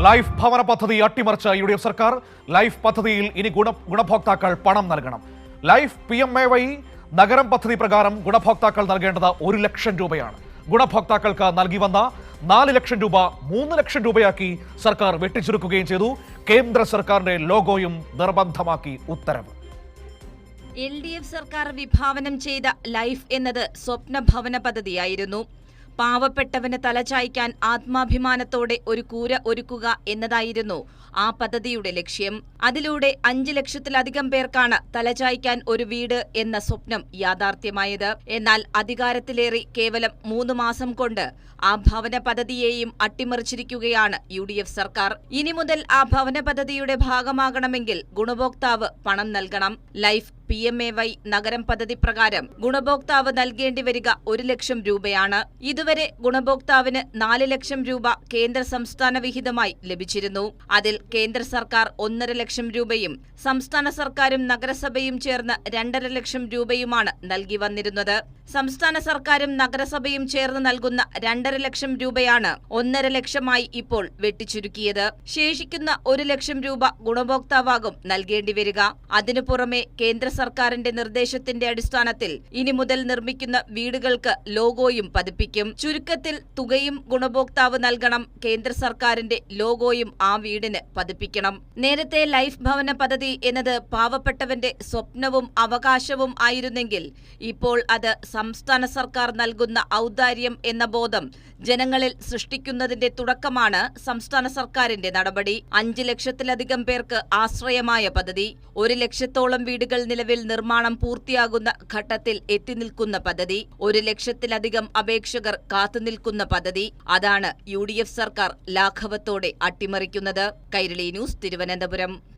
Life ഭവന പദ്ധതി അട്ടിമറിച്ച UDF സർക്കാർ. ലൈഫ് പദ്ധതിയിൽ ഇനി ഗുണഭോക്താക്കൾ പണം നൽകണം. ലൈഫ് PMAY നഗരം പദ്ധതി പ്രകാരം ഗുണഭോക്താക്കൾ നൽകേണ്ടത് 1 ലക്ഷം രൂപയാണ്. ഗുണഭോക്താക്കൾക്ക് നൽകി വന്ന 4 ലക്ഷം രൂപ 3 ലക്ഷം രൂപയാക്കി സർക്കാർ വെട്ടിച്ചുരുക്കുകയും ചെയ്തു. കേന്ദ്ര സർക്കാരിന്റെ ലോഗോയും നിർബന്ധമാക്കി ഉത്തരവ്. LDF സർക്കാർ വിഭാവനം ചെയ്ത ലൈഫ് എന്നത് സ്വപ്ന ഭവന പദ്ധതിയായിരുന്നു. പാവപ്പെട്ടവന് തലചായ്ക്കാൻ ആത്മാഭിമാനത്തോടെ ഒരു കൂര ഒരുക്കുക എന്നതായിരുന്നു ആ പദ്ധതിയുടെ ലക്ഷ്യം. അതിലൂടെ 5 ലക്ഷത്തിലധികം പേർക്കാണ് തലചായ്ക്കാൻ ഒരു വീട് എന്ന സ്വപ്നം യാഥാർത്ഥ്യമായത്. എന്നാൽ അധികാരത്തിലേറി കേവലം 3 മാസം കൊണ്ട് ആ ഭവന പദ്ധതിയെയും അട്ടിമറിച്ചിരിക്കുകയാണ് UDF സർക്കാർ. ഇനി മുതൽ ആ ഭവന പദ്ധതിയുടെ ഭാഗമാകണമെങ്കിൽ ഗുണഭോക്താവ് പണം നൽകണം. ലൈഫ് PMAY നഗരം പദ്ധതി പ്രകാരം ഗുണഭോക്താവ് നൽകേണ്ടി വരിക 1 ലക്ഷം രൂപയാണ്. ഇതുവരെ ഗുണഭോക്താവിന് 4 ലക്ഷം രൂപ കേന്ദ്ര സംസ്ഥാന വിഹിതമായി ലഭിച്ചിരുന്നു. അതിൽ കേന്ദ്ര സർക്കാർ 1.5 ലക്ഷം രൂപയും സംസ്ഥാന സർക്കാരും നഗരസഭയും ചേർന്ന് 2.5 ലക്ഷം രൂപയുമാണ് നൽകി വന്നിരുന്നത്. സംസ്ഥാന സർക്കാരും നഗരസഭയും ചേർന്ന് നൽകുന്ന 2.5 ലക്ഷം രൂപയാണ് 1.5 ലക്ഷമായി ഇപ്പോൾ വെട്ടിച്ചുരുക്കിയത്. ശേഷിക്കുന്ന 1 ലക്ഷം രൂപ ഗുണഭോക്താവാകും നൽകേണ്ടി വരിക. അതിനു പുറമെ കേന്ദ്ര സർക്കാരിന്റെ നിർദ്ദേശത്തിന്റെ അടിസ്ഥാനത്തിൽ ഇനി മുതൽ നിർമ്മിക്കുന്ന വീടുകൾക്ക് ലോഗോയും പതിപ്പിക്കും. ചുരുക്കത്തിൽ തുകയും ഗുണഭോക്താവ് നൽകണം, കേന്ദ്ര സർക്കാരിന്റെ ലോഗോയും ആ വീടിന് പതിപ്പിക്കണം. നേരത്തെ ലൈഫ് ഭവന പദ്ധതി എന്നത് പാവപ്പെട്ടവന്റെ സ്വപ്നവും അവകാശവും ആയിരുന്നെങ്കിൽ ഇപ്പോൾ അത് സംസ്ഥാന സർക്കാർ നൽകുന്ന ഔദാര്യം എന്ന ബോധം ജനങ്ങളിൽ സൃഷ്ടിക്കുന്നതിന്റെ തുടക്കമാണ് സംസ്ഥാന സർക്കാരിന്റെ നടപടി. 5 ലക്ഷത്തിലധികം പേർക്ക് ആശ്രയമായ പദ്ധതി. 1 ലക്ഷത്തോളം വീടുകൾ നിലവിൽ നിർമ്മാണം പൂർത്തിയാകുന്ന ഘട്ടത്തിൽ എത്തിനിൽക്കുന്ന പദ്ധതി. 1 ലക്ഷത്തിലധികം അപേക്ഷകർ കാത്തുനിൽക്കുന്ന പദ്ധതി. അതാണ് UDF സർക്കാർ ലാഘവത്തോടെ അട്ടിമറിക്കുന്നത്. കൈരളി ന്യൂസ്, തിരുവനന്തപുരം.